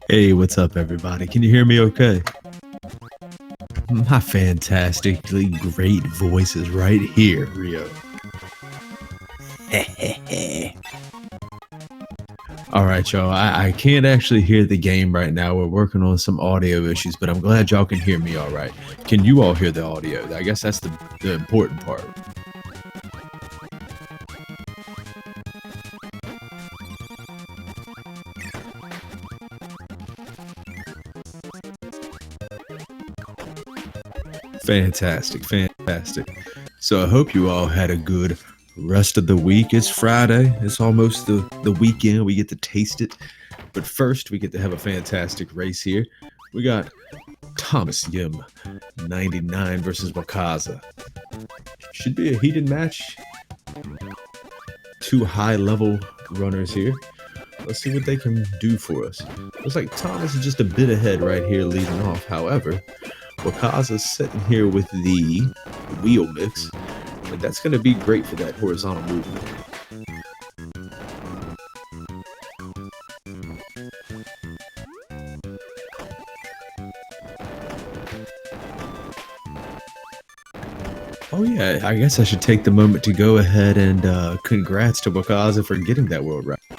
Hey, what's up, everybody? Can you hear me okay? My fantastically great voice is right here, Rio. All right, y'all. I can't actually hear the game right now. We're working on some audio issues, but I'm glad y'all can hear me all right. Can you all hear the audio? I guess that's the important part. Fantastic, fantastic. So I hope you all had a good rest of the week. It's Friday. It's almost the weekend. We get to taste it. But first, we get to have a fantastic race here. We got thomasyim99 versus Wakaza. Should be a heated match. Two high-level runners here. Let's see what they can do for us. Looks like Thomas is just a bit ahead right here leading off. However, Wakaza's sitting here with the wheel mix, but that's going to be great for that horizontal movement. Oh yeah, I guess I should take the moment to go ahead and congrats to Wakaza for getting that world record.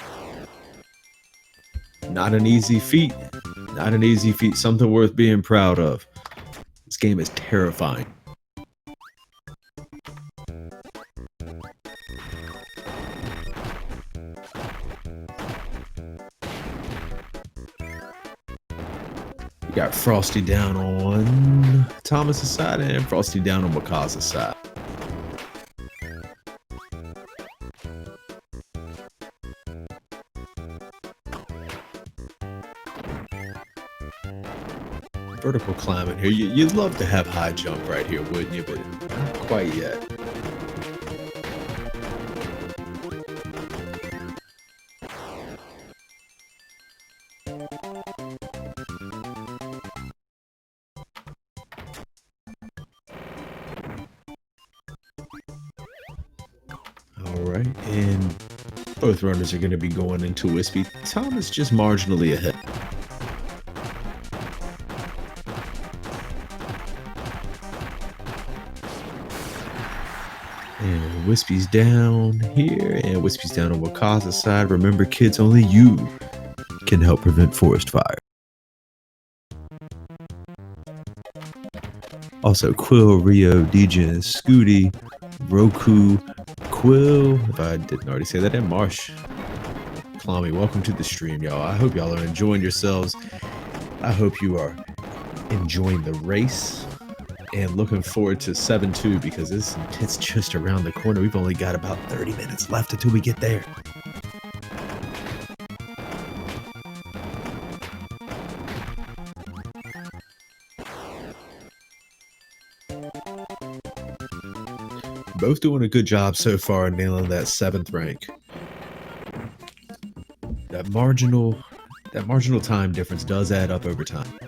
Not an easy feat. Not an easy feat. Something worth being proud of. This game is terrifying. We got Frosty down on Thomas's side and Frosty down on Wakaza's side. Vertical climbing here. You'd love to have high jump right here, wouldn't you? But not quite yet. All right, and both runners are going to be going into Wispy. Thomas just marginally ahead. And Wispy's down here, and Wispy's down on Wakaza's side. Remember, kids, only you can help prevent forest fire. Also, Quill, Rio, DJ, Scooty, Roku, Quill, if I didn't already say that, and Marsh. Clammy, welcome to the stream, y'all. I hope y'all are enjoying yourselves. I hope you are enjoying the race. And looking forward to 7-2 because it's just around the corner. We've only got about 30 minutes left until we get there. Both doing a good job so far nailing that 7th rank. That marginal time difference does add up over time.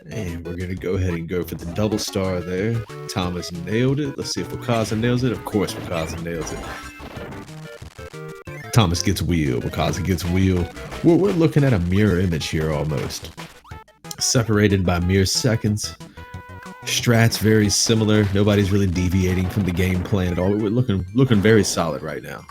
And we're going to go ahead and go for the double star there. Thomas nailed it. Let's see if Wakaza nails it. Of course Wakaza nails it. Thomas gets wheel. Wakaza gets wheel. We're looking at a mirror image here almost. Separated by mere seconds. Strats very similar. Nobody's really deviating from the game plan at all. We're looking very solid right now.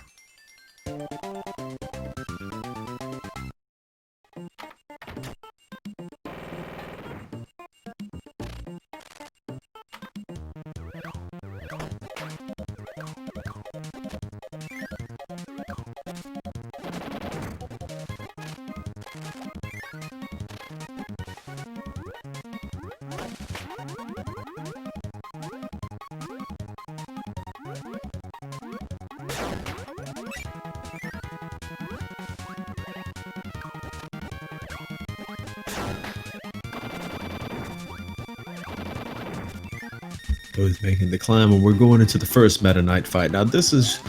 Both making the climb, and we're going into the first Meta Knight fight. Now this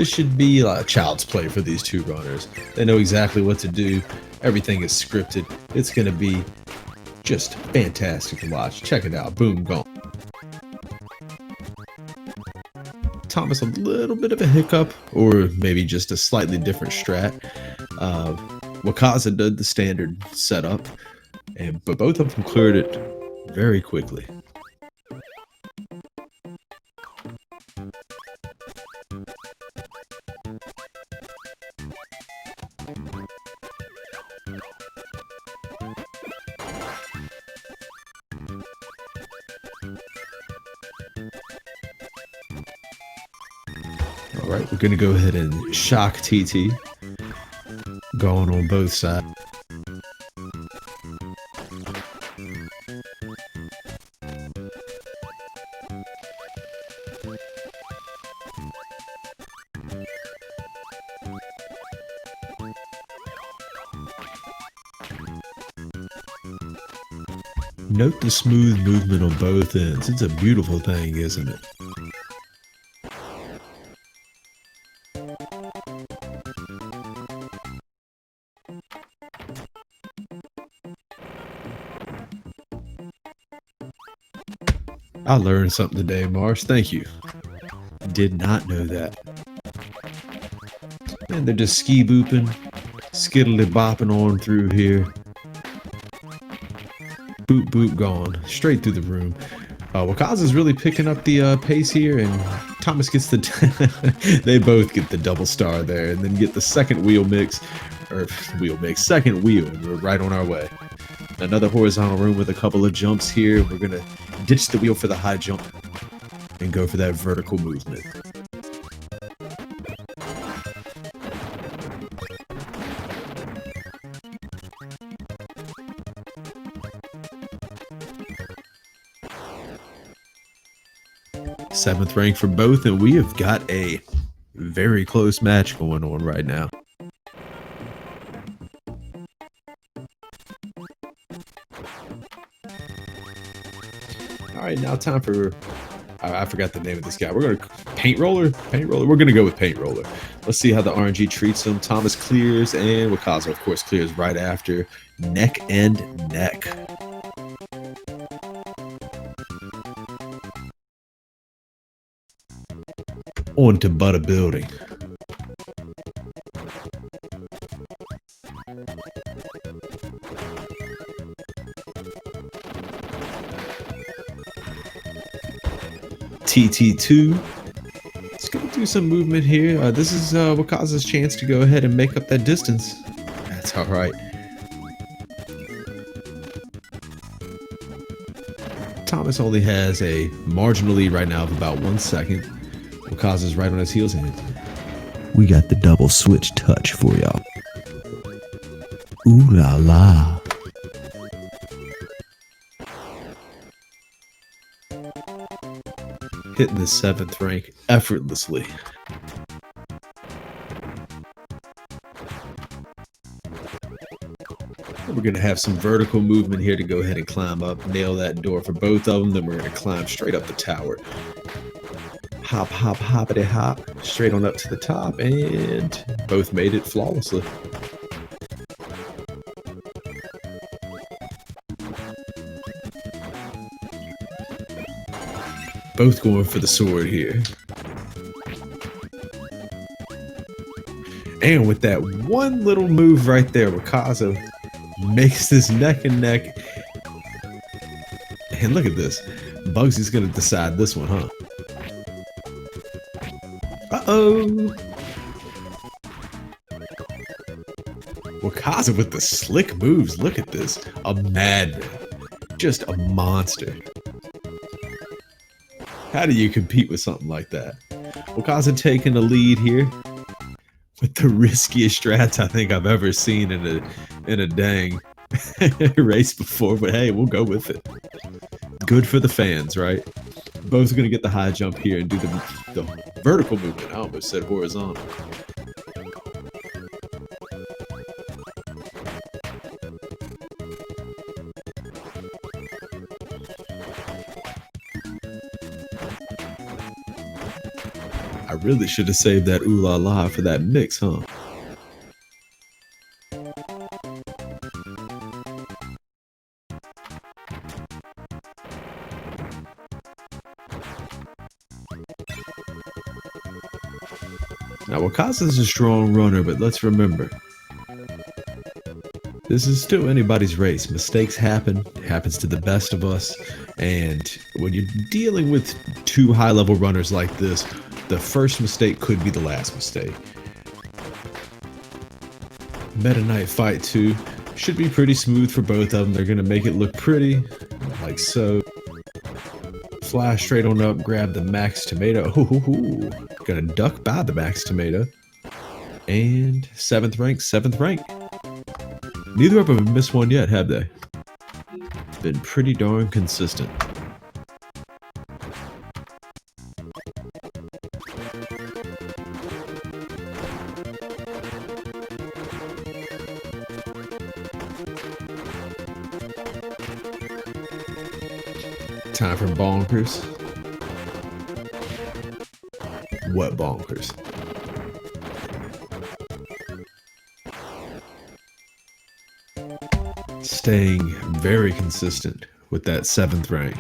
should be like child's play for these two runners. They know exactly what to do. Everything is scripted. It's gonna be just fantastic to watch. Check it out. Boom, gone. Thomas, a little bit of a hiccup, or maybe just a slightly different strat. Wakaza did the standard setup, but both of them cleared it very quickly. All right, we're gonna go ahead and shock TT, going on both sides. Note the smooth movement on both ends. It's a beautiful thing, isn't it? I learned something today, Marsh. Thank you. Did not know that. And they're just ski booping, skiddly bopping on through here. Boop boop gone straight through the room. Wakaza's really picking up the pace here, and Thomas gets the they both get the double star there, and then get the second second wheel, and we're right on our way. Another horizontal room with a couple of jumps here. We're gonna ditch the wheel for the high jump and go for that vertical movement. Seventh rank for both, and we have got a very close match going on right now. All right, now time for, I forgot the name of this guy. We're gonna paint roller. We're gonna go with paint roller. Let's see how the RNG treats him. Thomas clears, and Wakaza, of course, clears right after. Neck and neck. On to butt a building. TT2. Let's go do some movement here. This is Wakaza's chance to go ahead and make up that distance. That's all right. Thomas only has a marginal lead right now of about 1 second. Wakaza's right on his heels, and we got the double switch touch for y'all. Ooh la la. Hitting the 7th rank effortlessly. We're going to have some vertical movement here to go ahead and climb up, nail that door for both of them. Then we're going to climb straight up the tower. Hop, hop, hoppity hop, straight on up to the top, and both made it flawlessly. Both going for the sword here. And with that one little move right there, Wakaza makes this neck and neck. And look at this. Bugsy's gonna decide this one, huh? Uh-oh. Wakaza with the slick moves. Look at this. A madman. Just a monster. How do you compete with something like that? Wakaza taking the lead here with the riskiest strats I think I've ever seen in a dang race before, but hey, we'll go with it. Good for the fans, right? Both gonna get the high jump here and do the vertical movement. I almost said horizontal. Really should have saved that ooh la la for that mix, huh? Now, Wakaza is a strong runner, but let's remember, this is still anybody's race. Mistakes happen. It happens to the best of us. And when you're dealing with two high-level runners like this, the first mistake could be the last mistake. Meta Knight Fight 2 should be pretty smooth for both of them. They're going to make it look pretty, like so. Flash straight on up, grab the max tomato. Ooh, gonna duck by the max tomato. And 7th rank. Neither of them have missed one yet, have they? Been pretty darn consistent. Time for bonkers. What bonkers? Staying very consistent with that 7th rank.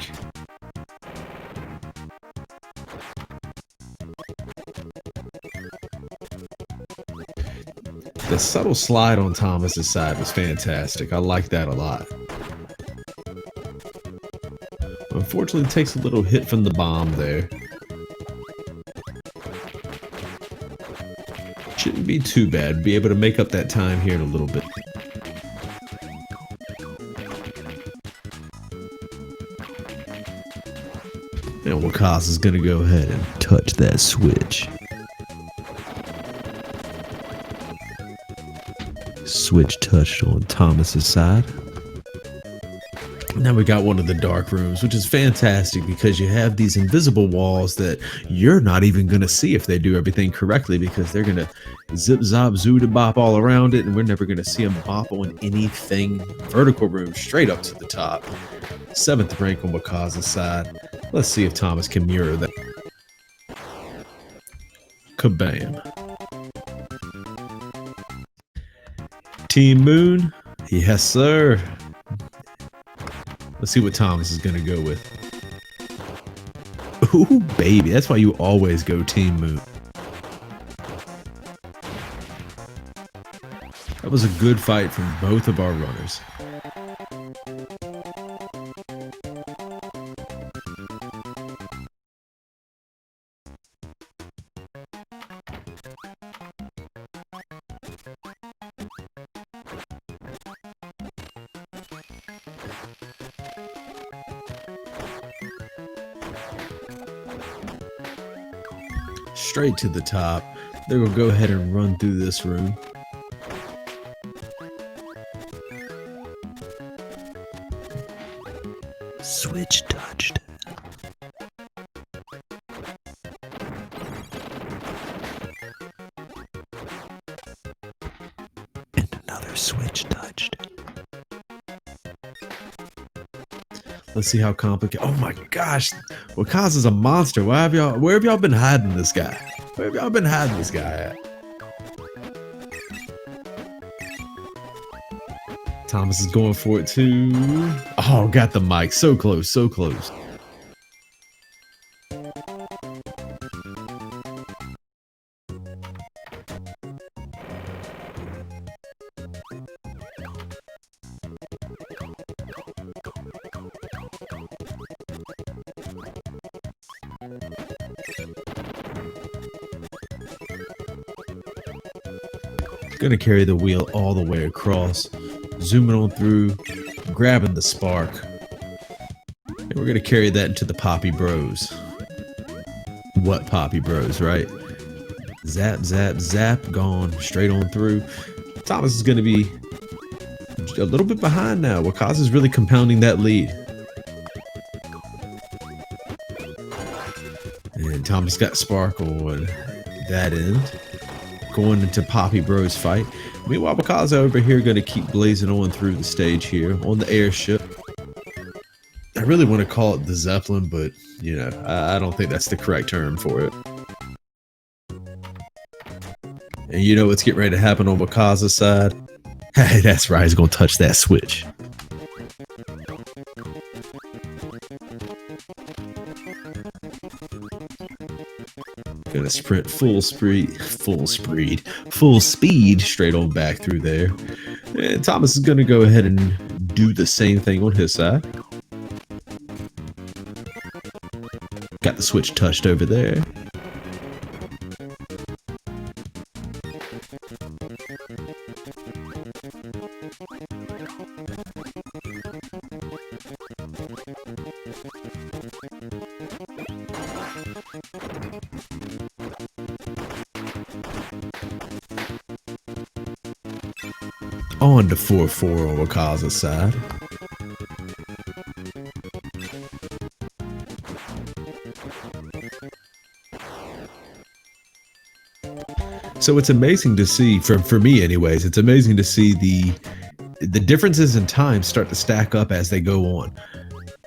The subtle slide on Thomas's side was fantastic. I like that a lot. Unfortunately, it takes a little hit from the bomb there. Shouldn't be too bad. Be able to make up that time here in a little bit. And Wakaza is going to go ahead and touch that switch. Switch touched on Thomas's side. Now we got one of the dark rooms, which is fantastic because you have these invisible walls that you're not even going to see if they do everything correctly, because they're going to zip zop zoo to bop all around it, and we're never going to see them bop on anything. Vertical room straight up to the top. 7th rank on Wakaza's side. Let's see if Thomas can mirror that. Kabam. Team Moon. Yes, sir. Let's see what Thomas is going to go with. Ooh, baby. That's why you always go Team Moon. That was a good fight from both of our runners. Straight to the top. They're gonna go ahead and run through this room. Switch touched. And another switch touched. Let's see how complicated. Oh my gosh, Wakaza's a monster. Where have y'all been hiding this guy? Where have y'all been hiding this guy at? Thomas is going for it too. Oh, got the mic. So close, so close. Gonna carry the wheel all the way across, zooming on through, grabbing the spark, and we're gonna carry that into the Poppy Bros. What Poppy Bros, right? Zap, zap, zap, gone straight on through. Thomas is gonna be a little bit behind now. Wakaza is really compounding that lead. And Thomas got spark on that end. Going into Poppy Bros fight. Meanwhile, Wakaza over here going to keep blazing on through the stage here on the airship. I really want to call it the Zeppelin, but you know, I don't think that's the correct term for it. And you know what's getting ready to happen on Wakaza's side? Hey, that's right, he's gonna touch that switch. Gonna sprint full speed straight on back through there. And Thomas is gonna go ahead and do the same thing on his side. Got the switch touched over there. On to 4-4 on Wakaza's side. So it's amazing to see, for me anyways, it's amazing to see the differences in time start to stack up as they go on.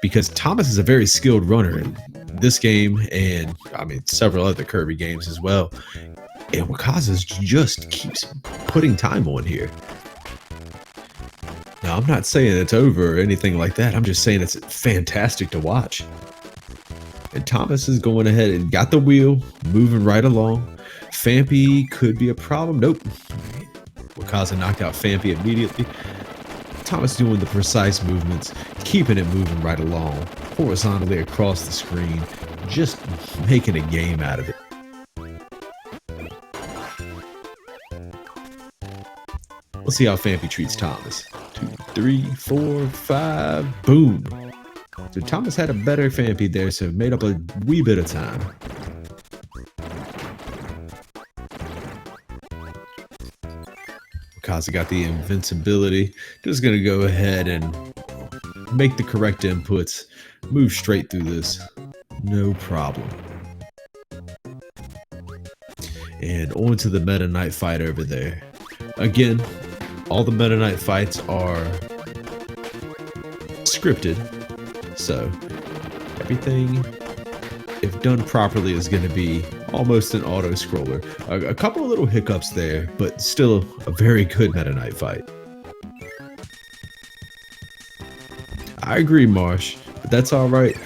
Because Thomas is a very skilled runner in this game, and I mean several other Kirby games as well. And Wakaza just keeps putting time on here. Now, I'm not saying it's over or anything like that. I'm just saying it's fantastic to watch. And Thomas is going ahead and got the wheel, moving right along. Fampy could be a problem. Nope. Wakaza knocked out Fampy immediately. Thomas doing the precise movements, keeping it moving right along, horizontally across the screen, just making a game out of it. Let's see how Fampy treats Thomas. 2, 3, 4, 5, boom. So Thomas had a better Fampy there, so made up a wee bit of time. Wakaza got the invincibility. Just gonna go ahead and make the correct inputs, move straight through this, no problem. And on to the Meta Knight fight over there. Again, all the Meta Knight fights are scripted, so everything, if done properly, is going to be almost an auto-scroller. A couple of little hiccups there, but still a very good Meta Knight fight. I agree, Marsh, but that's alright.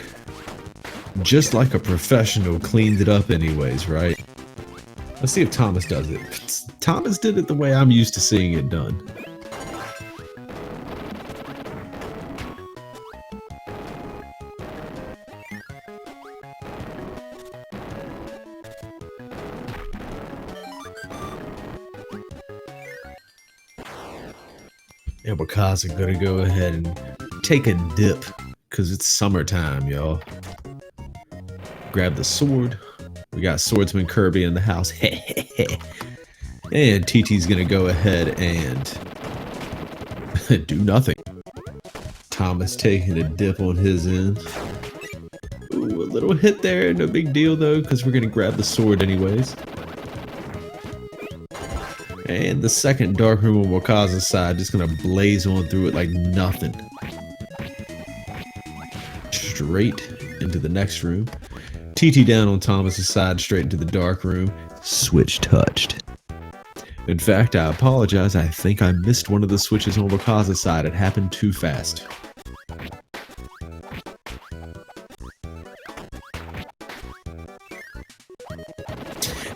Just like a professional cleaned it up anyways, right? Let's see if Thomas does it. Thomas did it the way I'm used to seeing it done. And Wakaza gonna go ahead and take a dip because it's summertime, y'all. Grab the sword. We got Swordsman Kirby in the house. And TT's gonna go ahead and do nothing. Thomas taking a dip on his end. Ooh, a little hit there. No big deal though, because we're gonna grab the sword anyways. And the second dark room on Wakaza's side, just gonna blaze on through it like nothing. Straight into the next room. TT down on Thomas's side, straight into the dark room. Switch touched. In fact, I apologize. I think I missed one of the switches on Wakaza's side. It happened too fast.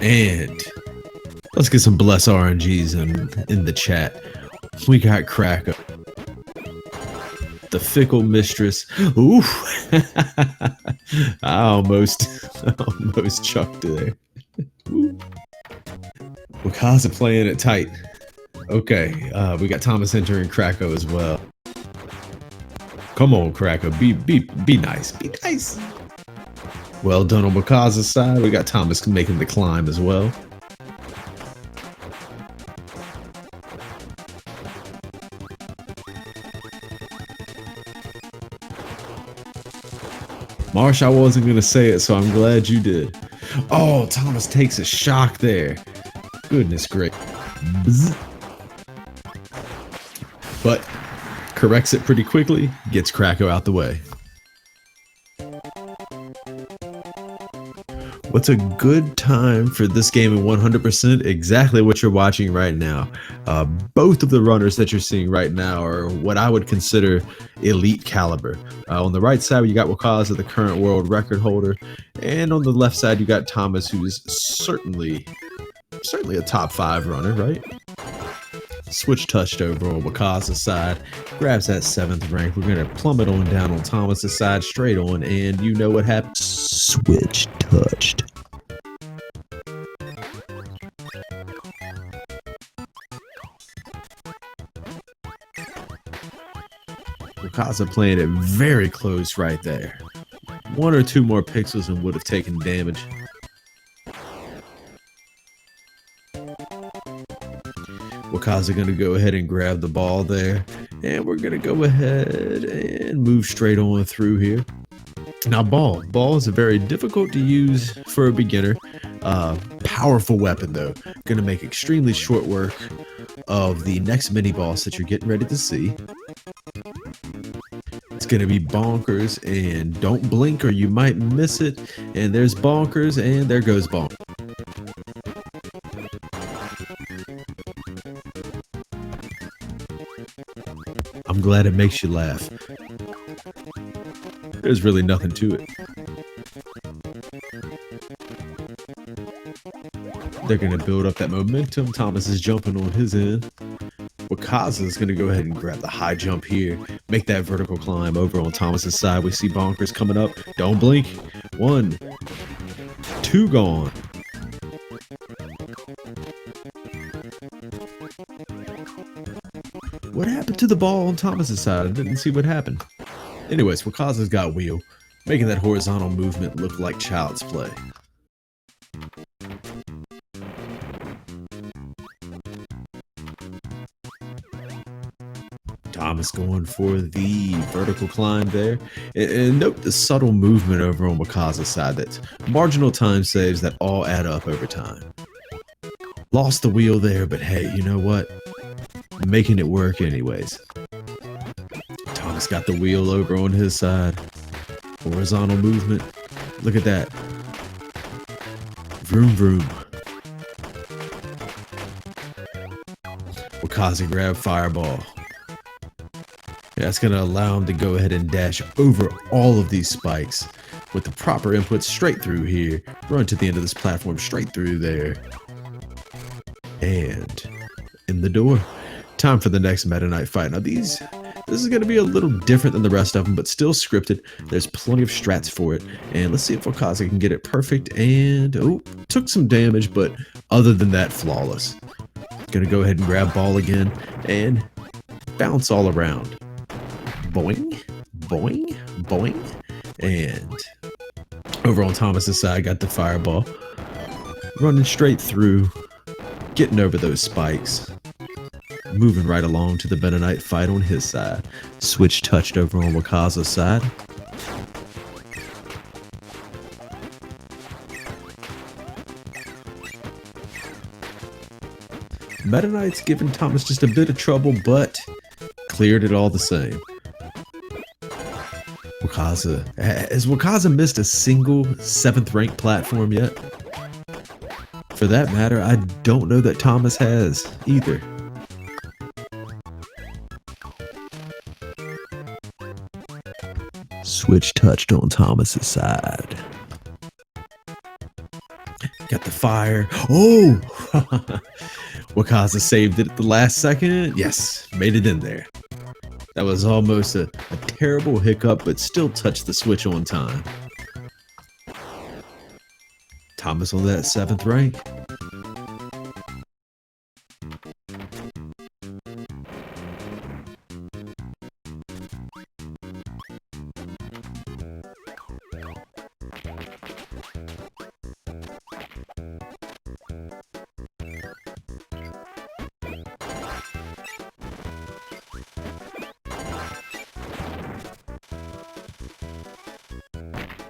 And let's get some bless RNGs in the chat. We got Cracker. The fickle mistress. Oof. I almost chucked it there. Wakaza playing it tight. Okay, we got Thomas entering Krako as well. Come on, Krako, be nice, be nice. Well done on Wakaza's side. We got Thomas making the climb as well. Marsh, I wasn't going to say it, so I'm glad you did. Oh, Thomas takes a shock there. Goodness gracious. Bzz. But corrects it pretty quickly, gets Krako out the way. What's a good time for this game in 100%? Exactly what you're watching right now. Both of the runners that you're seeing right now are what I would consider elite caliber. On the right side, you got Wakaza, the current world record holder, and on the left side, you got Thomas, who's certainly a top 5 runner, right? Switch touched over on Wakaza's side, grabs that 7th rank. We're gonna plummet on down on Thomas's side, straight on, and you know what happened? Switch touched. Wakaza playing it very close right there. 1 or 2 more pixels and would have taken damage. Wakaza going to go ahead and grab the ball there, and we're going to go ahead and move straight on through here. Now ball is a very difficult to use for a beginner. Powerful weapon though, going to make extremely short work of the next mini boss that you're getting ready to see. It's going to be bonkers, and don't blink or you might miss it. And there's bonkers, and there goes bonk. I'm glad it makes you laugh. There's really nothing to it. They're going to build up that momentum. Thomas is jumping on his end. Wakaza is going to go ahead and grab the high jump here. Make that vertical climb over on Thomas's side. We see bonkers coming up. Don't blink. 1, 2 gone. What happened to the ball on Thomas's side? I didn't see what happened. Anyways, Wakaza's got wheel, making that horizontal movement look like child's play. Thomas going for the vertical climb there. And note the subtle movement over on Wakaza's side. That's marginal time saves that all add up over time. Lost the wheel there, but hey, you know what? Making it work anyways. Thomas got the wheel over on his side. Horizontal movement. Look at that. Vroom vroom. Wakaza grab fireball. Yeah, that's going to allow him to go ahead and dash over all of these spikes with the proper input straight through here. Run to the end of this platform, straight through there. And in the door. Time for the next Meta Knight fight. Now this is going to be a little different than the rest of them, but still scripted. There's plenty of strats for it. And let's see if Wakaza can get it perfect. And, oh, took some damage, but other than that, flawless. Going to go ahead and grab ball again and bounce all around. Boing, boing, boing. And over on Thomas's side, got the fireball. Running straight through, getting over those spikes. Moving right along to the Meta Knight fight on his side. Switch touched over on Wakaza's side. Meta Knight's giving Thomas just a bit of trouble, but cleared it all the same. Has Wakaza missed a single 7th rank platform yet? For that matter, I don't know that Thomas has either. Switch touched on Thomas's side. Got the fire. Oh! Wakaza saved it at the last second. Yes, made it in there. That was almost a terrible hiccup, but still touched the switch on time. Thomas on that 7th rank.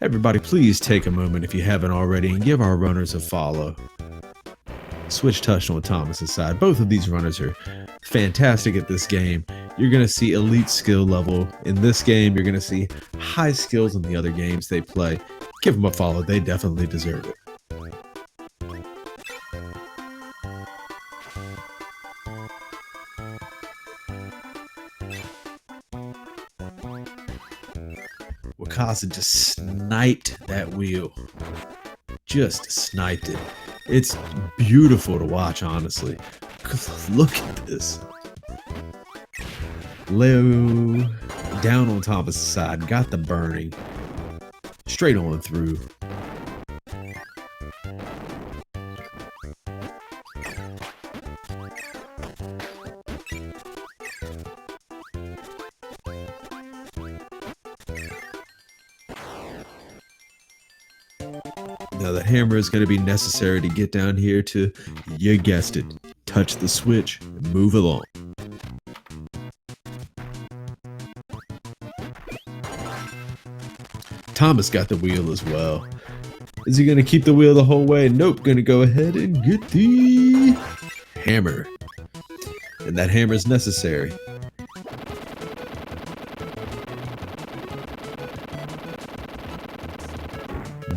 Everybody, please take a moment if you haven't already and give our runners a follow. Switch touched on Thomas's side. Both of these runners are fantastic at this game. You're going to see elite skill level in this game. You're going to see high skills in the other games they play. Give them a follow. They definitely deserve it. Wakaza just sniped that wheel. Just sniped it. It's beautiful to watch, honestly. Look at this. Leo down on Thomas' side, got the burning. Straight on through. Now the hammer is going to be necessary to get down here to, you guessed it, touch the switch, move along. Thomas got the wheel as well. Is he going to keep the wheel the whole way? Nope, going to go ahead and get the hammer. And that hammer is necessary.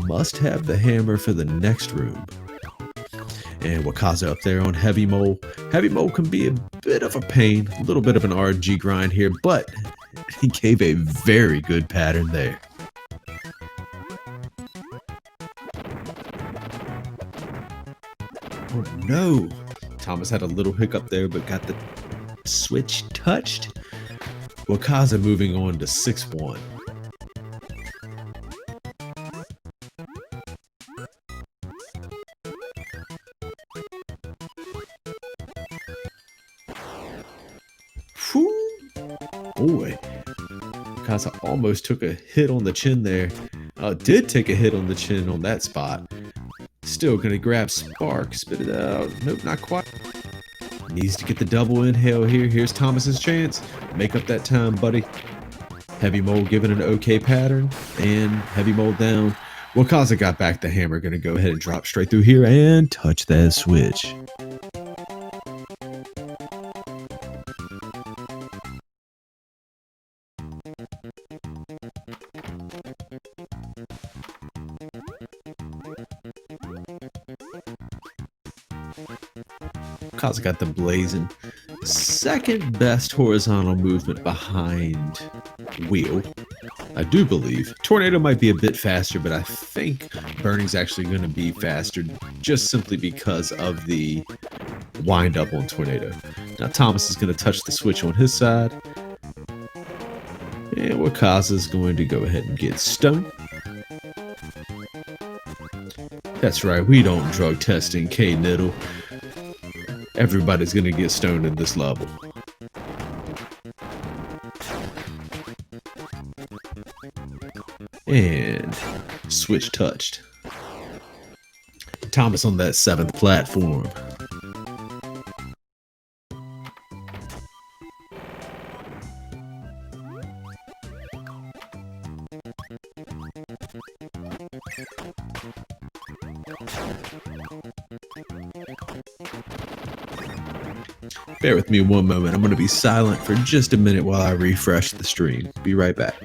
Must have the hammer for the next room. And Wakaza up there on Heavy Mole. Heavy Mole can be a bit of a pain, a little bit of an RNG grind here, but he gave a very good pattern there. Oh no! Thomas had a little hiccup there, but got the switch touched. Wakaza moving on to 6-1. Boy, Wakaza almost took a hit on the chin there. Did take a hit on the chin on that spot. Still gonna grab Spark, spit it out. Nope, not quite. Needs to get the double inhale here. Here's Thomas's chance. Make up that time, buddy. Heavy Mole giving an okay pattern, and Heavy Mole down. Wakaza got back the hammer. Gonna go ahead and drop straight through here and touch that switch. Wakaza got the blazing. Second best horizontal movement behind wheel, I do believe. Tornado might be a bit faster, but I think burning's actually going to be faster just simply because of the wind up on tornado. Now Thomas is going to touch the switch on his side. And Wakaza is going to go ahead and get stoned. That's right, we don't drug test in NIDL. Everybody's gonna get stoned in this level. And switch touched. Thomas on that 7th platform. Bear with me one moment. I'm going to be silent for just a minute while I refresh the stream. Be right back.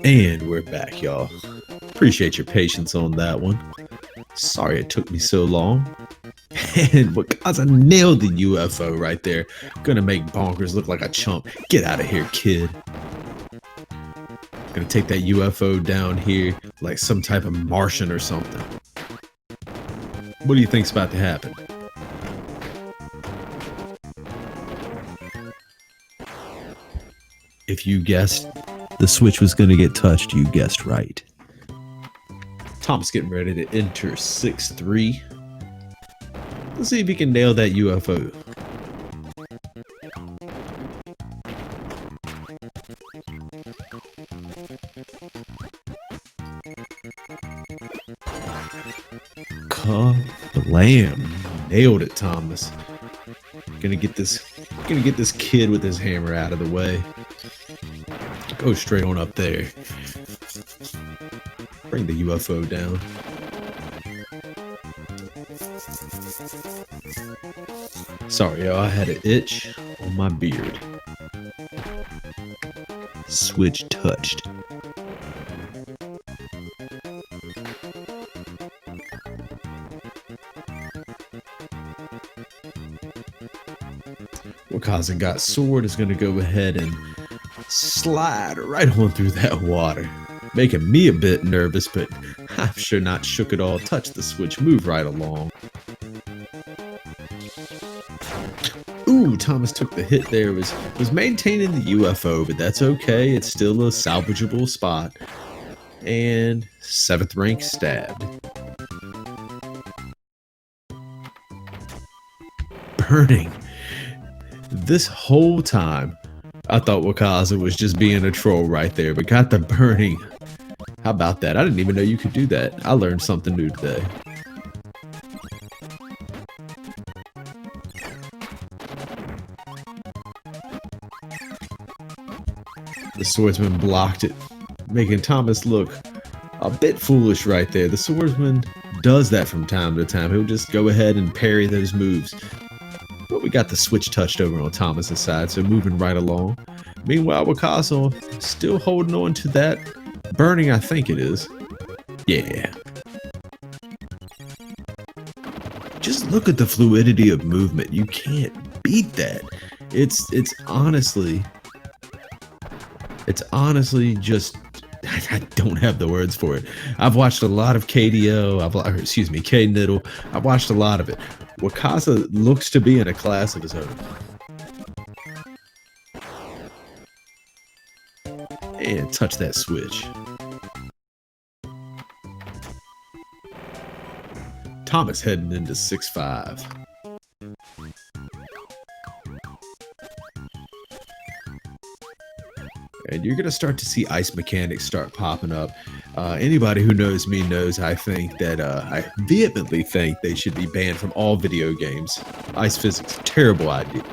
And we're back, y'all. Appreciate your patience on that one. Sorry it took me so long. And Wakaza nailed the UFO right there. Gonna make Bonkers look like a chump. Get out of here, kid. Gonna take that UFO down here like some type of Martian or something. What do you think's about to happen? If you guessed the switch was going to get touched, you guessed right. Tom's getting ready to enter 6-3. Let's see if he can nail that UFO. Kablam. Nailed it, Thomas. Gonna get this kid with his hammer out of the way. Go straight on up there. Bring the UFO down. Sorry, y'all, I had an itch on my beard. Switch touched. Wakaza got sword, is going to go ahead and slide right on through that water. Making me a bit nervous, but I'm sure not shook at all. Touch the switch, move right along. Ooh, Thomas took the hit there, was maintaining the UFO, but that's okay. It's still a salvageable spot. And 7th rank stabbed. Burning. This whole time, I thought Wakaza was just being a troll right there, but got the burning. How about that? I didn't even know you could do that. I learned something new today. The swordsman blocked it, making Thomas look a bit foolish right there. The swordsman does that from time to time. He'll just go ahead and parry those moves. But we got the switch touched over on Thomas's side, so moving right along. Meanwhile, Wakaza still holding on to that burning, I think it is. Yeah. Just look at the fluidity of movement. You can't beat that. It's honestly just, I don't have the words for it. I've watched a lot of KDL, K-Niddle. I've watched a lot of it. Wakaza looks to be in a class of his own. And touch that switch. Thomas heading into 6-5. And you're going to start to see ice mechanics start popping up. Anybody who knows me knows I think that I vehemently think they should be banned from all video games. Ice physics, terrible idea.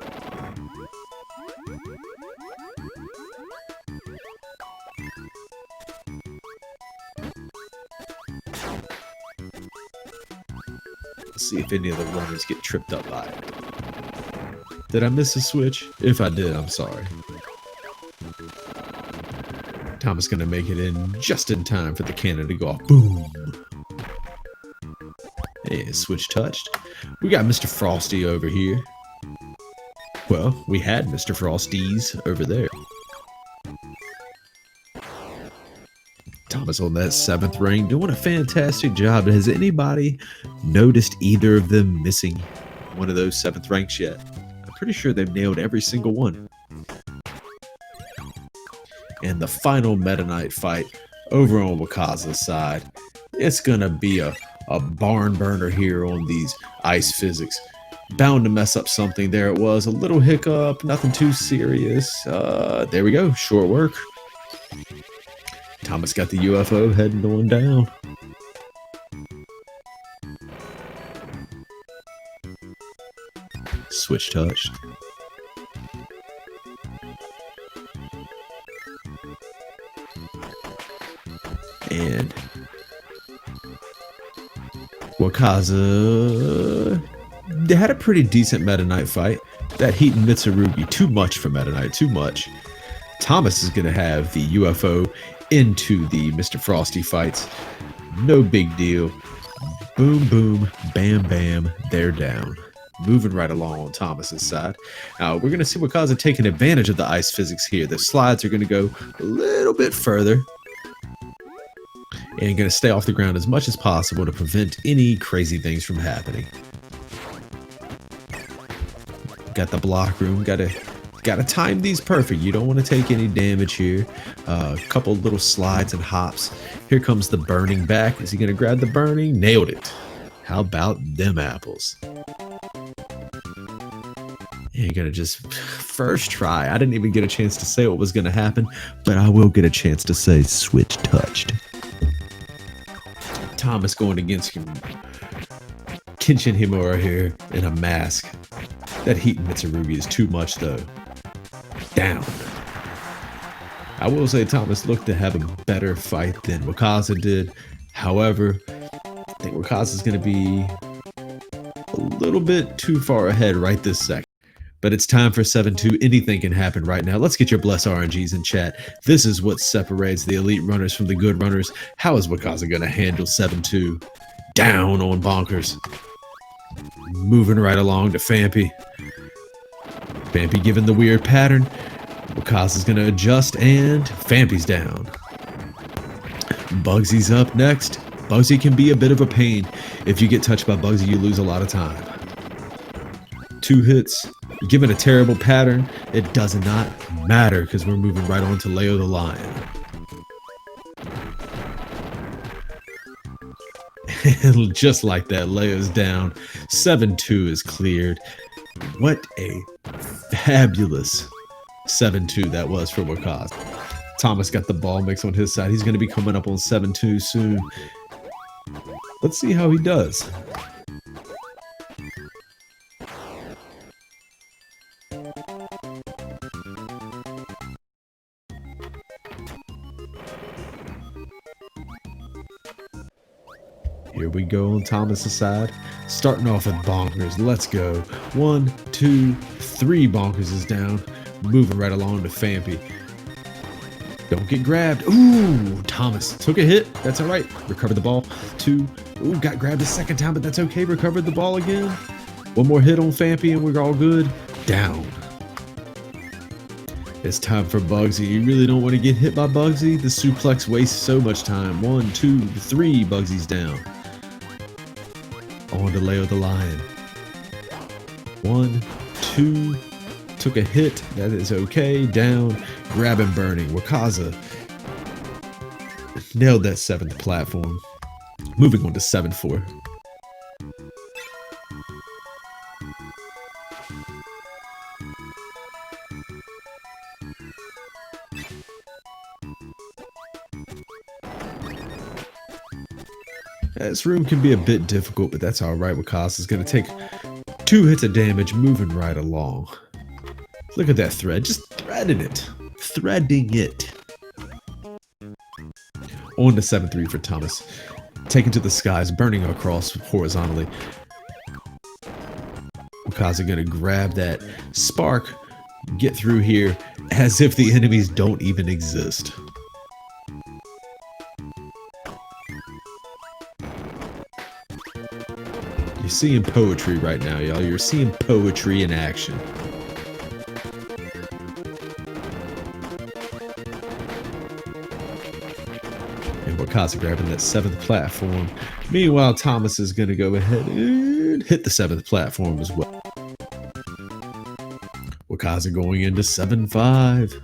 Let's see if any of the runners get tripped up by it. Did I miss a switch? If I did, I'm sorry. Thomas gonna make it in just in time for the cannon to go off. Boom! And switch touched. We got Mr. Frosty over here. Well, we had Mr. Frosties over there. Thomas on that 7th rank, doing a fantastic job. Has anybody noticed either of them missing one of those 7th ranks yet? I'm pretty sure they've nailed every single one. And the final Meta Knight fight over on Wakaza's side. It's gonna be a barn burner here on these ice physics. Bound to mess up something. There it was, a little hiccup, nothing too serious. There we go, short work. Thomas got the UFO heading on down. Switch touched. And Wakaza, they had a pretty decent Meta Knight fight. That Heat and Mitsurugi, too much for Meta Knight, too much. Thomas is going to have the UFO into the Mr. Frosty fights. No big deal. Boom, boom, bam, bam, they're down. Moving right along on Thomas's side. Now, we're going to see Wakaza taking advantage of the ice physics here. The slides are going to go a little bit further. And going to stay off the ground as much as possible to prevent any crazy things from happening. Got the block room. Got to time these perfect. You don't want to take any damage here. A couple little slides and hops. Here comes the burning back. Is he going to grab the burning? Nailed it. How about them apples? You're going to just first try. I didn't even get a chance to say what was going to happen, but I will get a chance to say switch touched. Thomas going against him. Kenshin Himura here in a mask. That Heat and Mitsurugi is too much though. Down. I will say Thomas looked to have a better fight than Wakaza did. However, I think Wakaza is going to be a little bit too far ahead right this second. But it's time for 7-2. Anything can happen right now. Let's get your blessed RNGs in chat. This is what separates the elite runners from the good runners. How is Wakaza going to handle 7-2? Down on Bonkers. Moving right along to Fampy. Fampy given the weird pattern. Wakaza's going to adjust, and Fampy's down. Bugsy's up next. Bugsy can be a bit of a pain. If you get touched by Bugsy, you lose a lot of time. 2 hits. Given a terrible pattern, it does not matter because we're moving right on to Leo the Lion. And just like that, Leo's down. 7-2 is cleared. What a fabulous 7-2 that was for Wakaza. Thomas got the ball mix on his side. He's going to be coming up on 7-2 soon. Let's see how he does. Here we go on Thomas's side. Starting off with Bonkers. Let's go. 1, 2, 3 Bonkers is down. Moving right along to Fampy. Don't get grabbed. Ooh, Thomas took a hit. That's all right. Recovered the ball. 2. Ooh, got grabbed a second time, but that's okay. Recovered the ball again. 1 more hit on Fampy and we're all good. Down. It's time for Bugsy. You really don't want to get hit by Bugsy. The suplex wastes so much time. 1, 2, 3 Bugsy's down. On to Leo the Lion. 1, 2. Took a hit. That is okay. Down. Grabbing, burning. Wakaza nailed that 7th platform. Moving on to 7-4. This room can be a bit difficult, but that's alright. Wakaza is going to take 2 hits of damage, moving right along. Look at that thread, just threading it. Threading it. On to 7-3 for Thomas. Taken to the skies, burning across horizontally. Wakaza going to grab that spark, get through here, as if the enemies don't even exist. You're seeing poetry right now, y'all. You're seeing poetry in action. And Wakaza grabbing that 7th platform. Meanwhile, Thomas is going to go ahead and hit the 7th platform as well. Wakaza going into 7-5.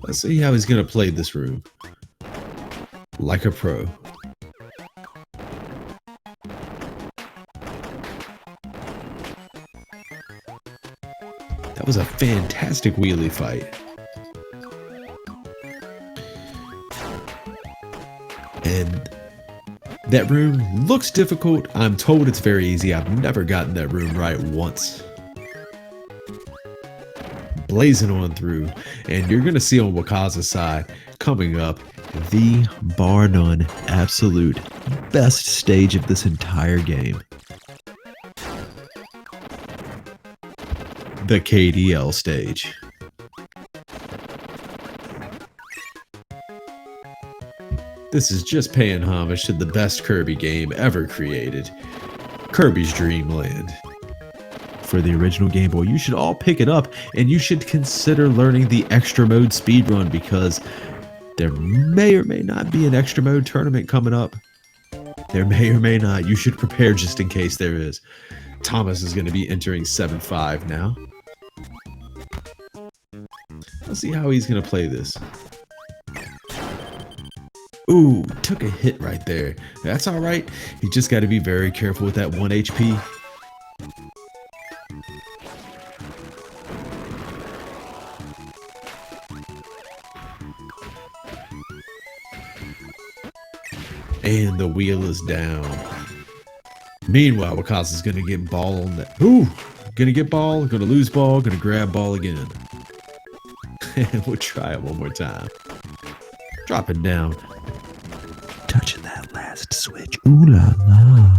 Let's see how he's going to play this room. Like a pro. That was a fantastic wheelie fight. And that room looks difficult. I'm told it's very easy. I've never gotten that room right once. Blazing on through. And you're going to see on Wakaza's side coming up the bar none absolute best stage of this entire game. The KDL stage. This is just paying homage to the best Kirby game ever created, Kirby's Dream Land. For the original Game Boy, you should all pick it up, and you should consider learning the extra mode speedrun, because there may or may not be an extra mode tournament coming up. There may or may not. You should prepare just in case there is. Thomas is going to be entering 7-5 now. Let's see how he's going to play this. Ooh, took a hit right there. That's all right. You just got to be very careful with that 1 HP. And the wheel is down. Meanwhile, Wakaza's going to get ball on that. Ooh, going to get ball, going to lose ball, going to grab ball again. And we'll try it one more time. Drop it down. Touching that last switch. Ooh la la.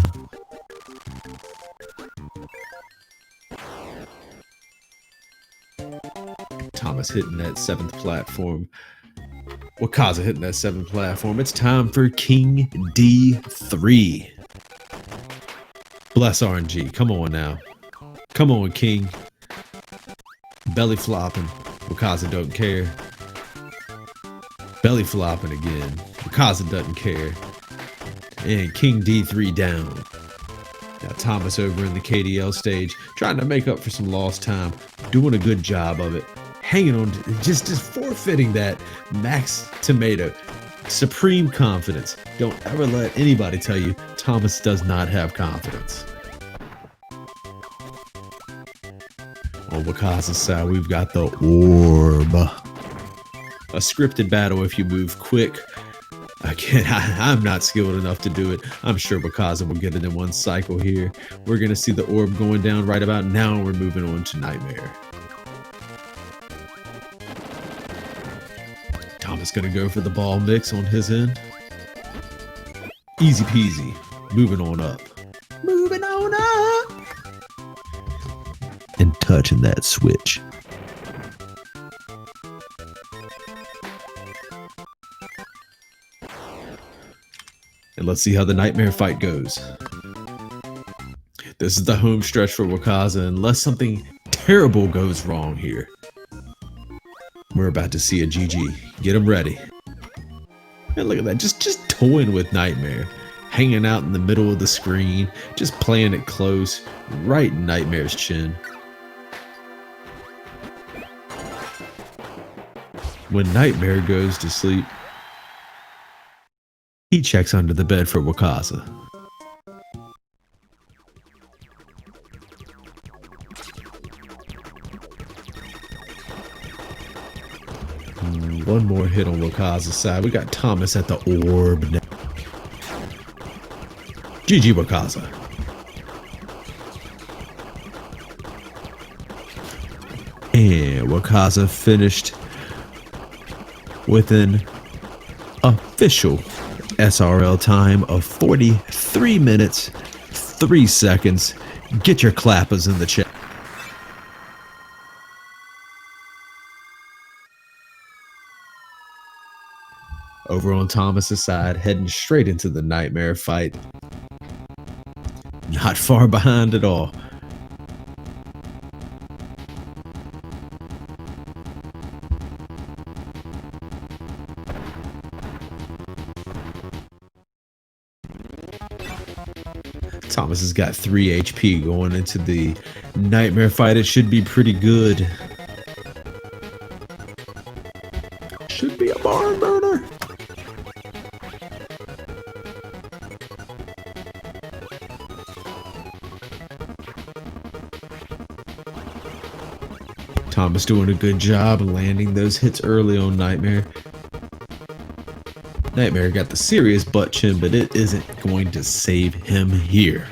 Thomas hitting that 7th platform. Wakaza hitting that 7th platform. It's time for King D3. Bless RNG. Come on now. Come on, King. Belly flopping. Wakaza don't care. Belly flopping again. Wakaza doesn't care. And King D3 down. Now Thomas over in the KDL stage, trying to make up for some lost time, doing a good job of it, hanging on, just forfeiting that max tomato, supreme confidence. Don't ever let anybody tell you Thomas does not have confidence. On Wakaza's side, we've got the orb. A scripted battle if you move quick. Again, I'm not skilled enough to do it. I'm sure Wakaza will get it in one cycle here. We're going to see the orb going down right about now. We're moving on to Nightmare. Thomas going to go for the ball mix on his end. Easy peasy. Moving on up. Moving on up. And touching that switch. And let's see how the Nightmare fight goes. This is the home stretch for Wakaza, unless something terrible goes wrong here. We're about to see a GG. Get him ready. And look at that, just toying with Nightmare. Hanging out in the middle of the screen, just playing it close, right in Nightmare's chin. When Nightmare goes to sleep, he checks under the bed for Wakaza. One more hit on Wakaza's side. We got Thomas at the orb now. GG Wakaza. And Wakaza finished with an official SRL time of 43 minutes, 3 seconds. Get your clappers in the chat. Over on Thomas's side, heading straight into the Nightmare fight. Not far behind at all. Thomas has got 3 HP going into the Nightmare fight. It should be pretty good. Should be a barn burner. Thomas doing a good job landing those hits early on Nightmare. Nightmare got the serious butt chin, but it isn't going to save him here.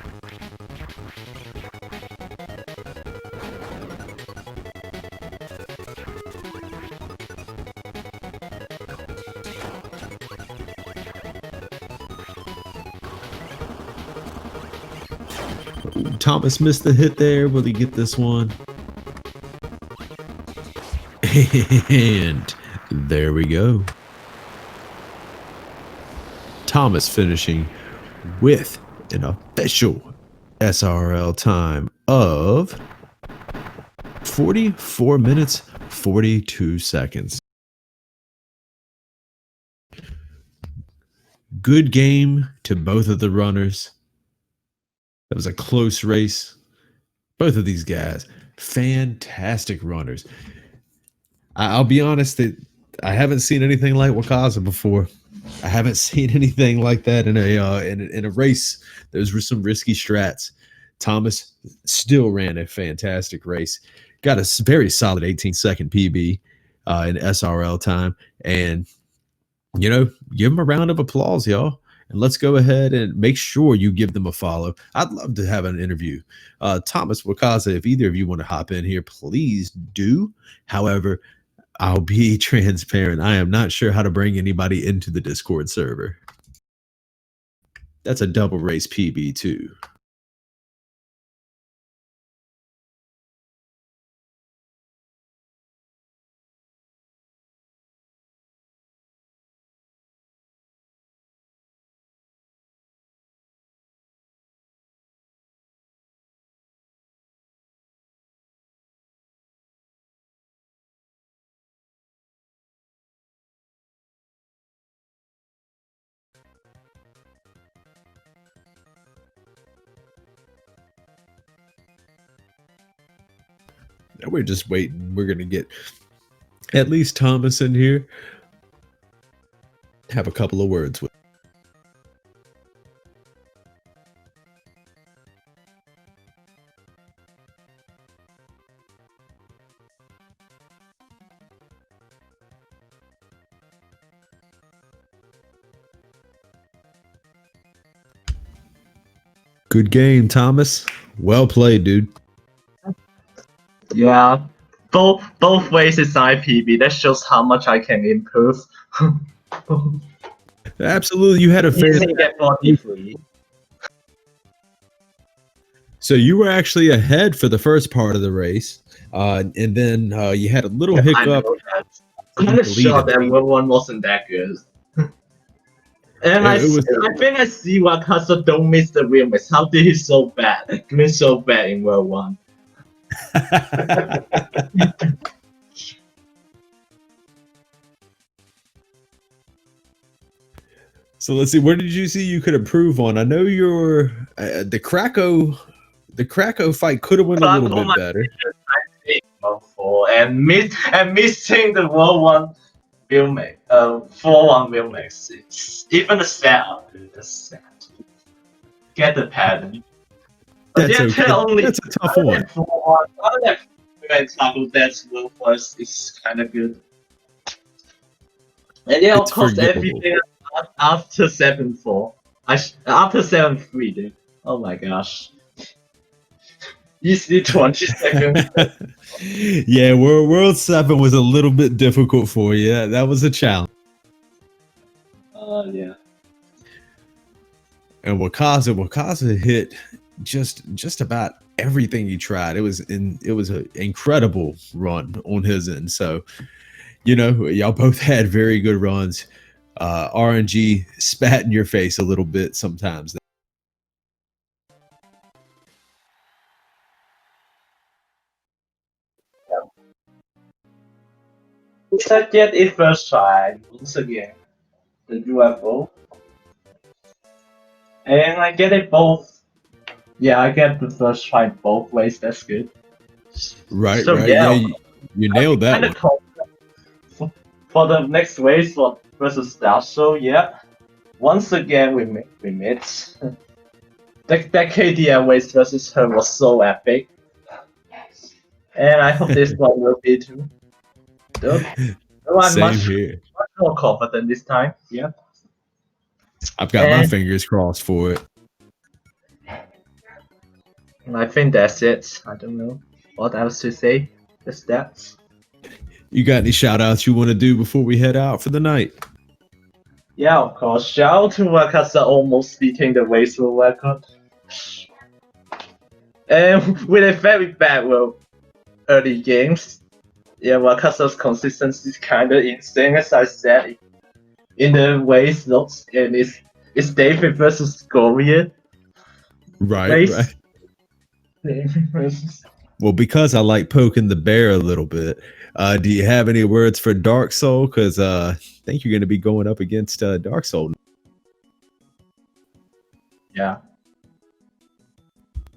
Thomas missed the hit there. Will he get this one? And there we go. Thomas finishing with an official SRL time of 44 minutes, 42 seconds. Good game to both of the runners. That was a close race. Both of these guys, fantastic runners. I'll be honest that I haven't seen anything like Wakaza before. I haven't seen anything like that in a race. Those were some risky strats. Thomas still ran a fantastic race. Got a very solid 18-second PB in SRL time. And, you know, give him a round of applause, y'all. And let's go ahead and make sure you give them a follow. I'd love to have an interview. Thomas, Wakaza, if either of you want to hop in here, please do. However, I'll be transparent. I am not sure how to bring anybody into the Discord server. That's a double race PB too. And we're just waiting. We're gonna get at least Thomas in here. Have a couple of words with. Good game, Thomas. Well played, dude. Yeah, both ways is IPB. That shows how much I can improve. Absolutely, you had a Easy to get 43. So you were actually ahead for the first part of the race, and then you had a little hiccup. I'm kind of sure that World 1 wasn't that good. And I think I see Wakaza don't miss the remix. How did he so bad? Doing so bad in World 1. So let's see. Where did you see you could improve on? I know your the Krakow fight could have went a little bit better. And missing the World 1 filming, 4-1 filming. Even the setup is sad. Get the pattern. That's okay. That's a tough one. Other than Taco Death's World Force is kind of good. And yeah, of course, everything after 7-4. After 7-3, dude. Oh my gosh. Easily 20 seconds. Yeah, World 7 was a little bit difficult for you. That was a challenge. Yeah. And Wakaza hit just about everything he tried. It was an incredible run on his end. So, you know, y'all both had very good runs. RNG spat in your face a little bit sometimes. Let's get it first try once again. The UFO. And I get it both. Yeah, I get the first try both ways. That's good. Right, so, right. Yeah, you nailed that one. For the next race versus Star Show, yeah. Once again, we met. That KDM race versus her was so epic. And I hope this one will be too. I'm much more confident this time. Yeah. I've got my fingers crossed for it. I think that's it. I don't know what else to say. Just that. You got any shout outs you want to do before we head out for the night? Yeah, of course. Shout out to Wakaza almost beating the race world record. And with a very bad early games. Yeah, Wakaza's consistency is kind of insane, as I said in the race notes, and it's David versus Gorian. Right. Well, because I like poking the bear a little bit, do you have any words for Dark Soul? Because I think you're going to be going up against Dark Soul. Yeah.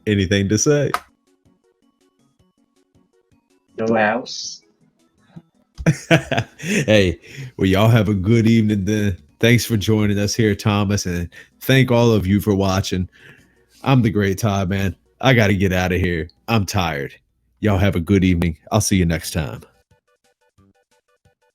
Anything to say? No else. Hey, well, y'all have a good evening then. Thanks for joining us here, Thomas, and thank all of you for watching. I'm the Great Todd, man. I got to get out of here. I'm tired. Y'all have a good evening. I'll see you next time.